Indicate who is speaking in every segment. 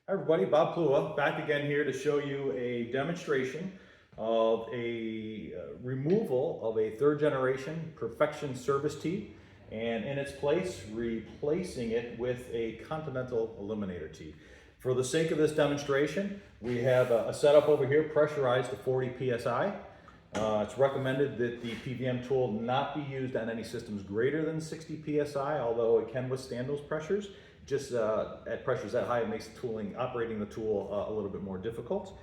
Speaker 1: Hi everybody, Bob Plua back again here to show you a demonstration of a removal of a third generation Perfection service tee, and in its place replacing it with a Continental eliminator tee. For the sake of this demonstration, we have a setup over here pressurized to 40 psi. It's recommended that the PVM tool not be used on any systems greater than 60 psi, although it can withstand those pressures. Just at pressures that high, it makes operating the tool a little bit more difficult.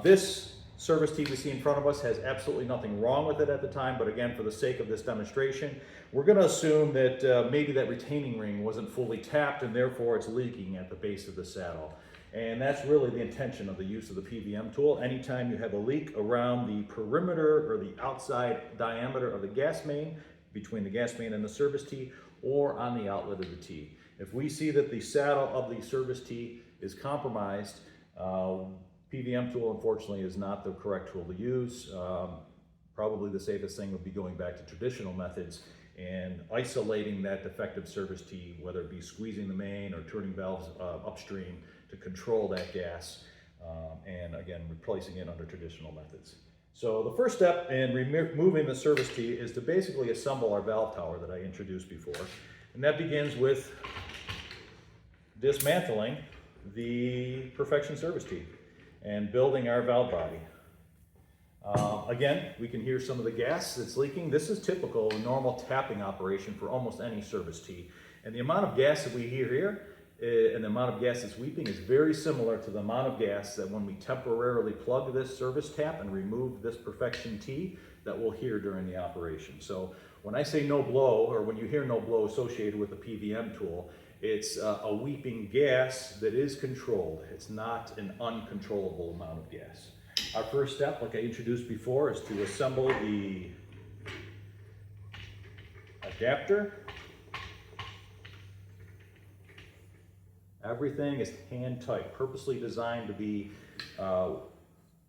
Speaker 1: This service tee we see in front of us has absolutely nothing wrong with it at the time, but again, for the sake of this demonstration, we're going to assume that maybe that retaining ring wasn't fully tapped and therefore it's leaking at the base of the saddle. And that's really the intention of the use of the PVM tool. Anytime you have a leak around the perimeter or the outside diameter of the gas main, between the gas main and the service tee, or on the outlet of the tee. If we see that the saddle of the service tee is compromised, PVM tool unfortunately is not the correct tool to use. Probably the safest thing would be going back to traditional methods and isolating that defective service tee, whether it be squeezing the main or turning valves upstream to control that gas, and again, replacing it under traditional methods. So the first step in removing the service tee is to basically assemble our valve tower that I introduced before. And that begins with dismantling the Perfection service tee and building our valve body. Again, we can hear some of the gas that's leaking. This is typical of a normal tapping operation for almost any service tee. And the amount of gas that we hear here and the amount of gas that's weeping is very similar to the amount of gas that when we temporarily plug this service tap and remove this Perfection tee that we'll hear during the operation. So when I say no blow, or when you hear no blow associated with the PVM tool, it's a weeping gas that is controlled. It's not an uncontrollable amount of gas. Our first step, like I introduced before, is to assemble the adapter. Everything is hand tight, purposely designed to be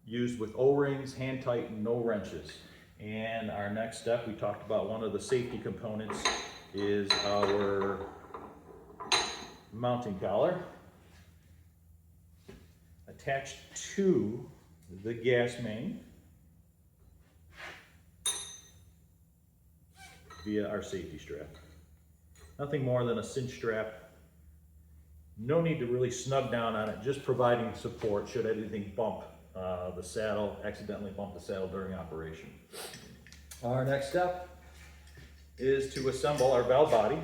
Speaker 1: used with O-rings, hand tight, no wrenches. And our next step, we talked about one of the safety components is our mounting collar attached to the gas main via our safety strap. Nothing more than a cinch strap. No need to really snug down on it, just providing support should anything bump the saddle, accidentally bump the saddle during operation. Our next step is to assemble our valve body.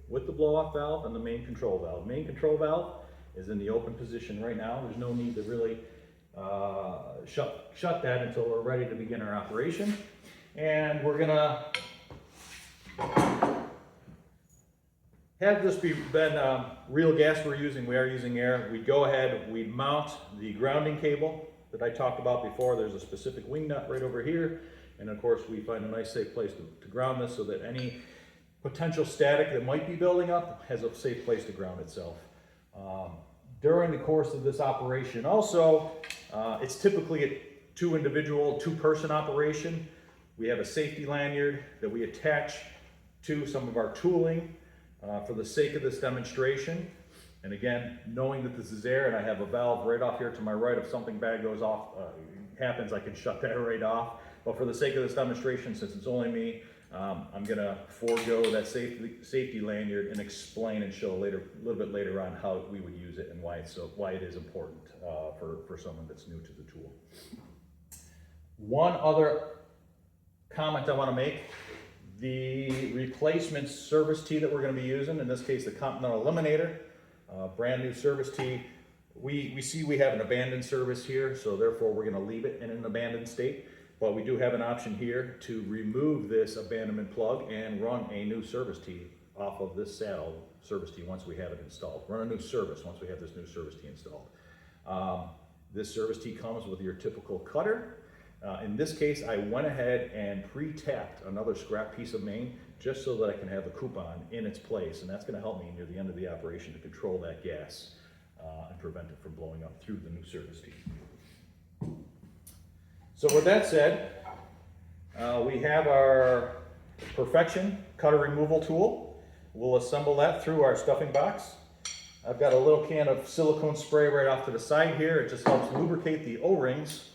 Speaker 1: With the blow-off valve and the main control valve. Main control valve is in the open position right now. There's no need to really shut that until we're ready to begin our operation. And we're gonna have this been real gas we're using. We are using air. We go ahead, we mount the grounding cable that I talked about before. There's a specific wing nut right over here. And of course, we find a nice safe place to ground this so that any potential static that might be building up has a safe place to ground itself. During the course of this operation also, it's typically a two-person operation. We have a safety lanyard that we attach to some of our tooling for the sake of this demonstration. And again, knowing that this is air and I have a valve right off here to my right, if something bad goes off, happens, I can shut that right off. But for the sake of this demonstration, since it's only me, I'm going to forego that safety lanyard and explain and show a little bit later on how we would use it and why it is important for someone that's new to the tool. One other comment I want to make: the replacement service tee that we're going to be using, in this case the Continental Eliminator, brand new service tee. We see we have an abandoned service here, so therefore we're going to leave it in an abandoned state. But we do have an option here to remove this abandonment plug and run a new service tee off of this saddle service tee once we have it installed. Run a new service once we have this new service tee installed. This service tee comes with your typical cutter. In this case, I went ahead and pre-tapped another scrap piece of main just so that I can have the coupon in its place, and that's going to help me near the end of the operation to control that gas and prevent it from blowing up through the new service tee. So with that said, we have our Perfection cutter removal tool. We'll assemble that through our stuffing box. I've got a little can of silicone spray right off to the side here. It just helps lubricate the O-rings.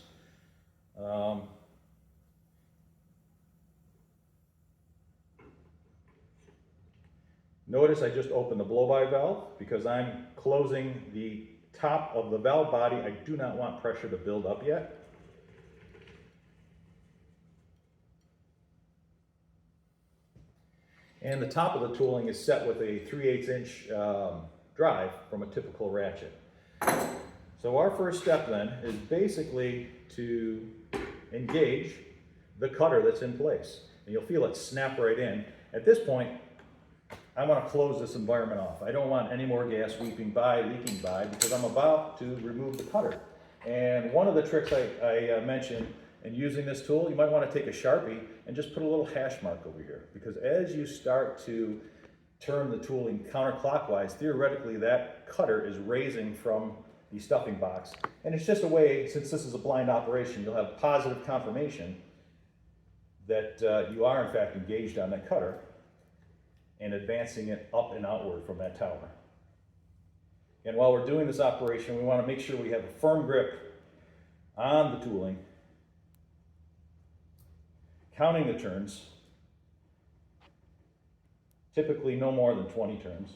Speaker 1: Notice I just opened the blow-by valve because I'm closing the top of the valve body. I do not want pressure to build up yet. And the top of the tooling is set with a 3/8 inch drive from a typical ratchet. So our first step then is basically to engage the cutter that's in place. And you'll feel it snap right in. At this point, I want to close this environment off. I don't want any more gas leaking by, because I'm about to remove the cutter. And one of the tricks I mentioned in using this tool, you might want to take a Sharpie and just put a little hash mark over here. Because as you start to turn the tooling counterclockwise, theoretically that cutter is raising from the stuffing box. And it's just a way, since this is a blind operation, you'll have positive confirmation that you are in fact engaged on that cutter and advancing it up and outward from that tower. And while we're doing this operation, we want to make sure we have a firm grip on the tooling, counting the turns, typically no more than 20 turns.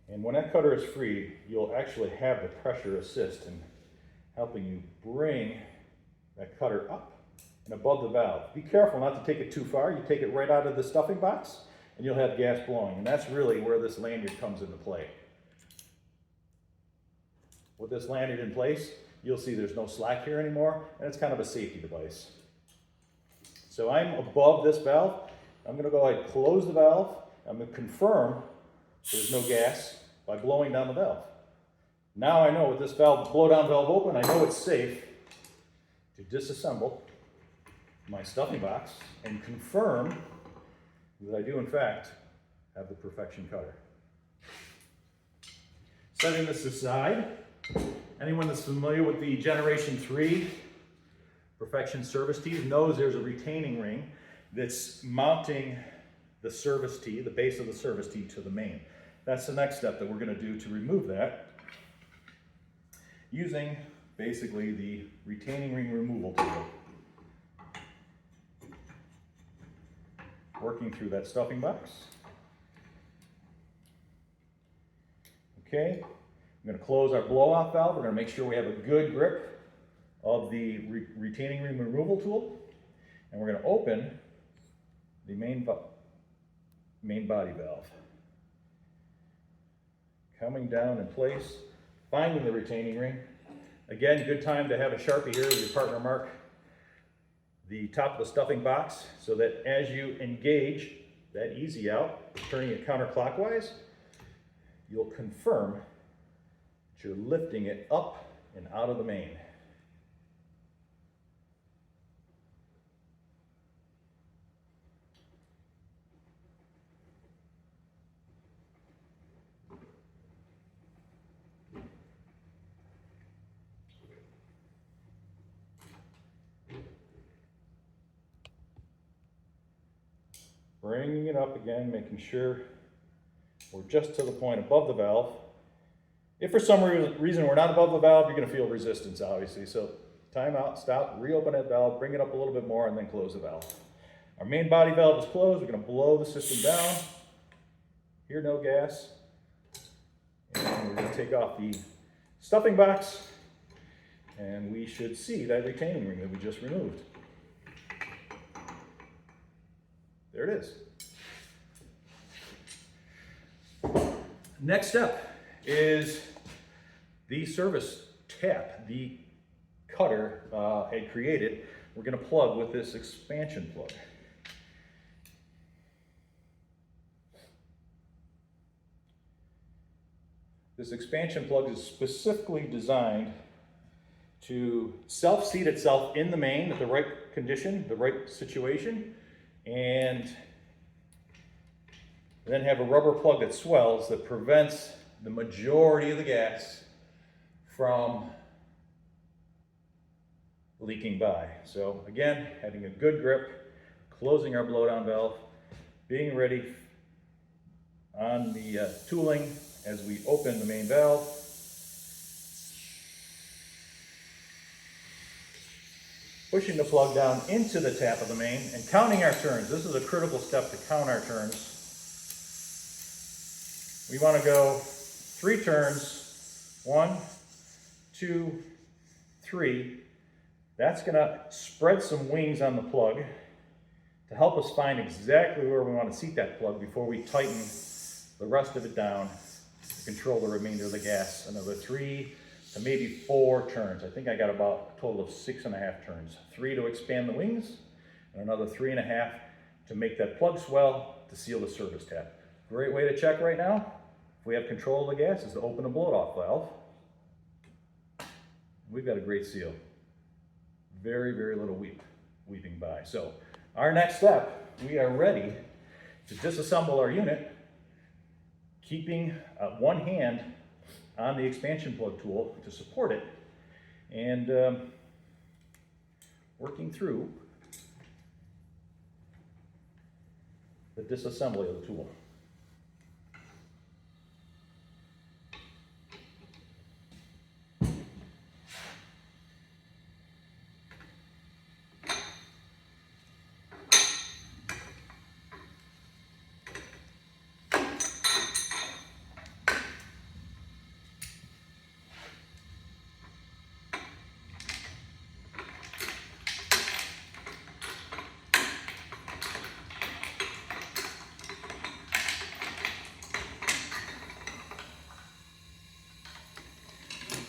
Speaker 1: And when that cutter is free, you'll actually have the pressure assist in helping you bring that cutter up and above the valve. Be careful not to take it too far. You take it right out of the stuffing box and you'll have gas blowing. And that's really where this lanyard comes into play. With this lanyard in place, you'll see there's no slack here anymore, and it's kind of a safety device. So I'm above this valve. I'm going to go ahead and close the valve. I'm going to confirm there's no gas by blowing down the valve. Now I know with this valve, blow down valve open, I know it's safe to disassemble my stuffing box and confirm that I do in fact have the Perfection cutter. Setting this aside, anyone that's familiar with the Generation 3 Perfection service tees knows there's a retaining ring that's mounting the service tee, the base of the service tee, to the main. That's the next step that we're going to do to remove that, using basically the retaining ring removal tool. Working through that stuffing box. Okay, I'm going to close our blow-off valve. We're going to make sure we have a good grip of the retaining ring removal tool. And we're going to open the main body valve. Coming down in place, finding the retaining ring. Again, good time to have a Sharpie here with your partner mark the top of the stuffing box so that as you engage that easy out, turning it counterclockwise, you'll confirm that you're lifting it up and out of the main. Bringing it up again, making sure we're just to the point above the valve. If for some reason we're not above the valve, you're going to feel resistance, obviously. So time out, stop, reopen that valve, bring it up a little bit more, and then close the valve. Our main body valve is closed. We're going to blow the system down. Here, no gas. And we're going to take off the stuffing box, and we should see that retaining ring that we just removed. There it is. Next step is the service tap the cutter had created. We're going to plug with this expansion plug. This expansion plug is specifically designed to self-seat itself in the main at the right condition, the right situation, and then have a rubber plug that swells that prevents the majority of the gas from leaking by. So again, having a good grip, closing our blowdown valve, being ready on the tooling as we open the main valve. Pushing the plug down into the tap of the main and counting our turns. This is a critical step to count our turns. We want to go 3 turns, 1, 2, 3. That's going to spread some wings on the plug to help us find exactly where we want to seat that plug before we tighten the rest of it down to control the remainder of the gas. Another 3 to maybe 4 turns. I think I got about a total of 6.5 turns. 3 to expand the wings, and another 3.5 to make that plug swell to seal the service tap. Great way to check right now, if we have control of the gas, is to open the blow-off valve. We've got a great seal. Very, very little weeping by. So our next step, we are ready to disassemble our unit, keeping one hand on the expansion plug tool to support it, and working through the disassembly of the tool.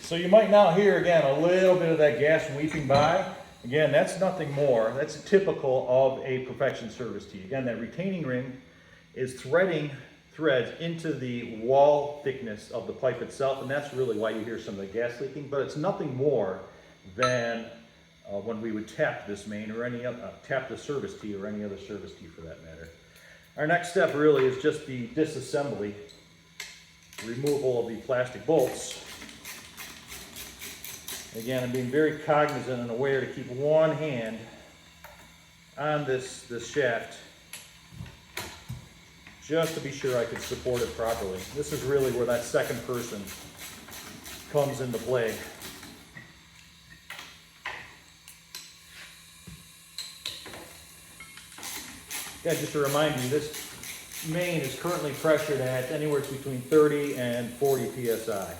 Speaker 1: So you might now hear again a little bit of that gas weeping by. Again, that's nothing more. That's typical of a perfection service tee. Again, that retaining ring is threading threads into the wall thickness of the pipe itself, and that's really why you hear some of the gas leaking. But it's nothing more than when we would tap this main or any tap the service tee or any other service tee for that matter. Our next step really is just the disassembly, removal of the plastic bolts. Again, I'm being very cognizant and aware to keep one hand on this shaft just to be sure I can support it properly. This is really where that second person comes into play. Again, just to remind you, this main is currently pressured at anywhere between 30 and 40 psi.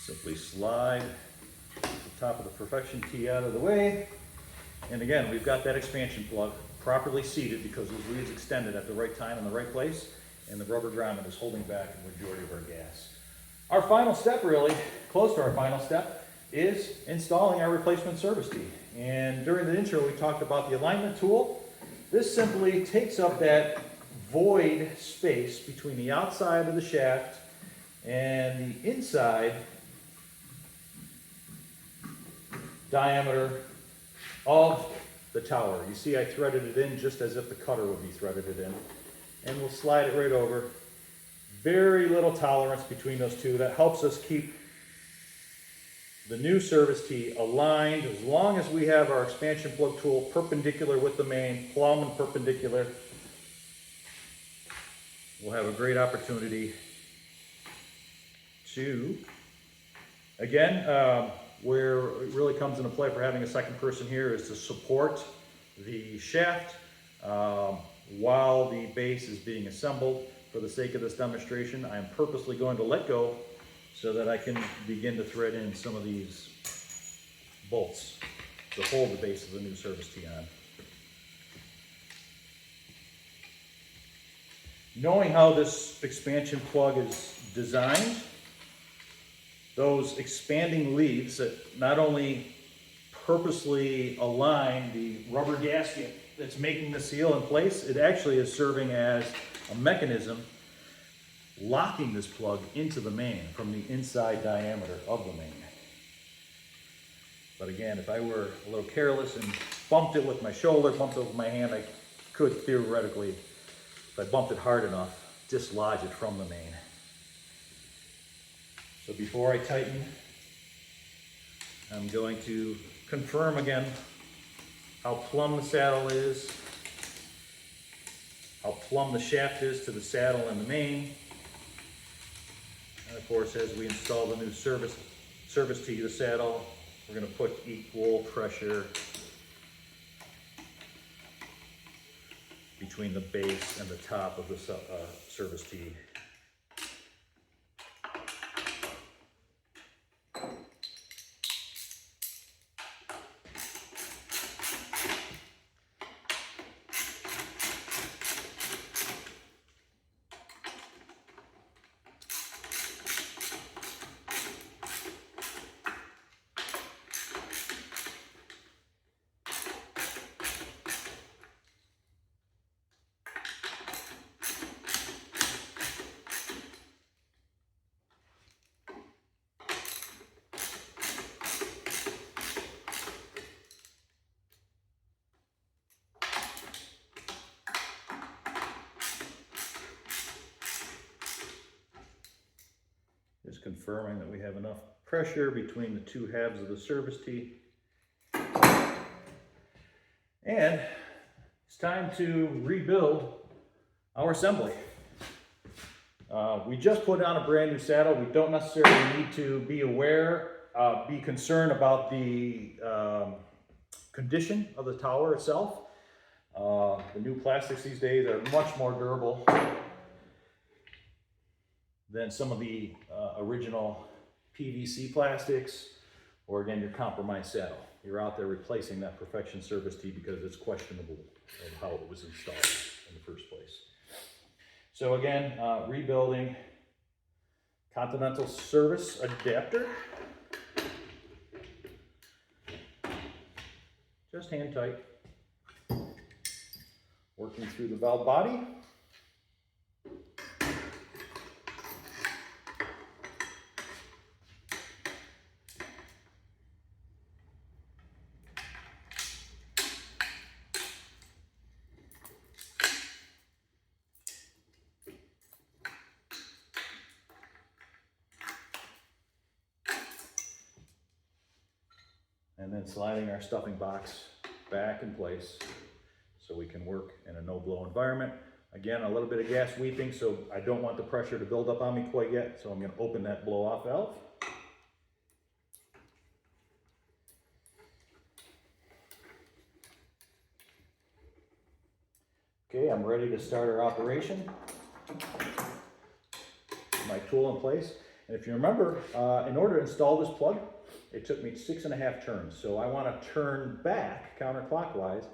Speaker 1: Simply slide the top of the perfection tee out of the way. And again, we've got that expansion plug properly seated because those leads extended at the right time in the right place, and the rubber grommet is holding back the majority of our gas. Our final step, really, close to our final step, is installing our replacement service tee. And during the intro, we talked about the alignment tool. This simply takes up that void space between the outside of the shaft and the inside diameter of the tower. You see I threaded it in just as if the cutter would be threaded it in. And we'll slide it right over. Very little tolerance between those two. That helps us keep the new service tee aligned. As long as we have our expansion plug tool perpendicular with the main, plumb and perpendicular, we'll have a great opportunity to, again, where it really comes into play for having a second person here is to support the shaft while the base is being assembled. For the sake of this demonstration, I am purposely going to let go so that I can begin to thread in some of these bolts to hold the base of the new service tee on. Knowing how this expansion plug is designed, those expanding leads that not only purposely align the rubber gasket that's making the seal in place, it actually is serving as a mechanism locking this plug into the main from the inside diameter of the main. But again, if I were a little careless and bumped it with my shoulder, bumped it with my hand, I could theoretically, if I bumped it hard enough, dislodge it from the main. So before I tighten, I'm going to confirm again how plumb the saddle is, how plumb the shaft is to the saddle and the main. And of course, as we install the new service tee to the saddle, we're going to put equal pressure between the base and the top of the service tee. Just confirming that we have enough pressure between the two halves of the service tee. And it's time to rebuild our assembly. We just put on a brand new saddle. We don't necessarily need to be concerned about the condition of the tower itself. The new plastics these days are much more durable than some of the original PVC plastics, or again, your compromised saddle. You're out there replacing that perfection service tee because it's questionable of how it was installed in the first place. So again, rebuilding Continental service adapter. Just hand tight. Working through the valve body. And then sliding our stuffing box back in place so we can work in a no-blow environment. Again, a little bit of gas weeping, so I don't want the pressure to build up on me quite yet, so I'm going to open that blow-off valve. Okay, I'm ready to start our operation. My tool in place. And if you remember, in order to install this plug, it took me 6.5 turns. So I want to turn back counterclockwise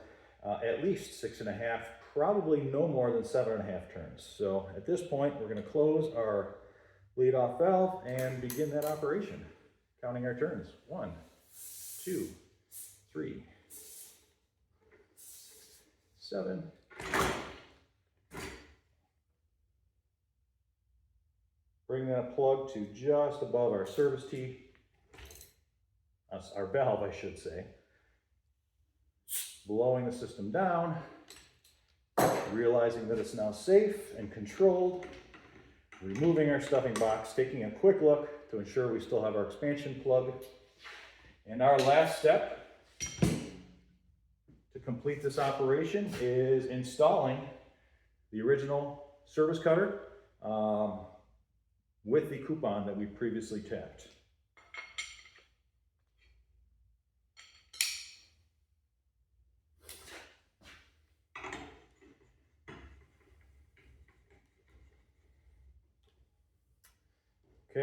Speaker 1: at least 6.5, probably no more than 7.5 turns. So at this point, we're going to close our lead off valve and begin that operation. Counting our turns. 1, 2, 3, 7. Bring that plug to just above our service tee. Our valve, I should say. Blowing the system down, realizing that it's now safe and controlled, removing our stuffing box, taking a quick look to ensure we still have our expansion plug. And our last step to complete this operation is installing the original service cutter with the coupon that we previously tapped.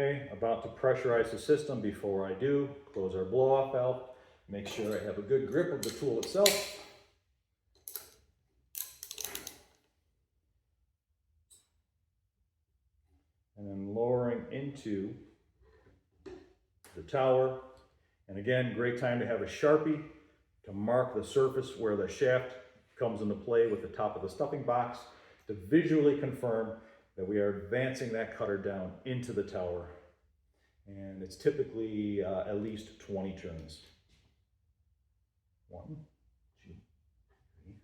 Speaker 1: Okay, about to pressurize the system. Before I do, close our blow-off valve. Make sure I have a good grip of the tool itself. And then lowering into the tower. And again, great time to have a Sharpie to mark the surface where the shaft comes into play with the top of the stuffing box to visually confirm that we are advancing that cutter down into the tower. And it's typically at least 20 turns. 1, 2, 3.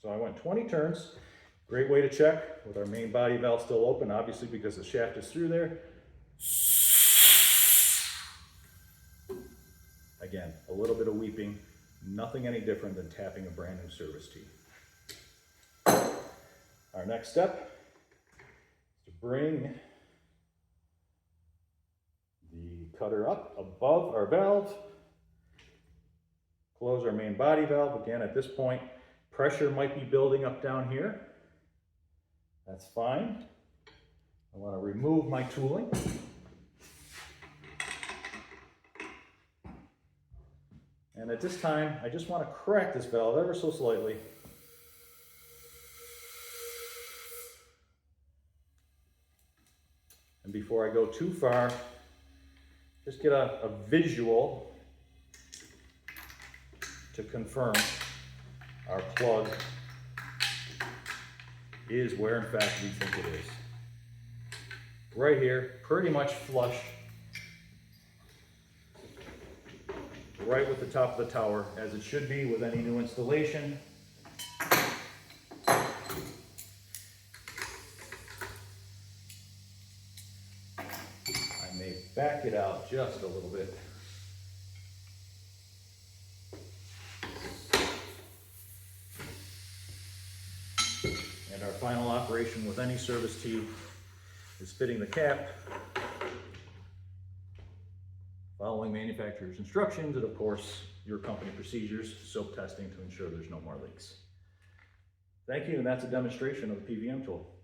Speaker 1: So I went 20 turns. Great way to check with our main body valve still open, obviously because the shaft is through there. Again, a little bit of weeping, nothing any different than tapping a brand new service tee. Our next step is to bring the cutter up above our valve, close our main body valve. Again, at this point, pressure might be building up down here. That's fine. I want to remove my tooling. And at this time, I just want to crack this valve ever so slightly. And before I go too far, just get a visual to confirm our plug is where in fact we think it is. Right here, pretty much flush, right with the top of the tower, as it should be with any new installation. I may back it out just a little bit. And our final operation with any service tee is fitting the cap, following manufacturer's instructions, and of course, your company procedures, soap testing to ensure there's no more leaks. Thank you, and that's a demonstration of the PVM tool.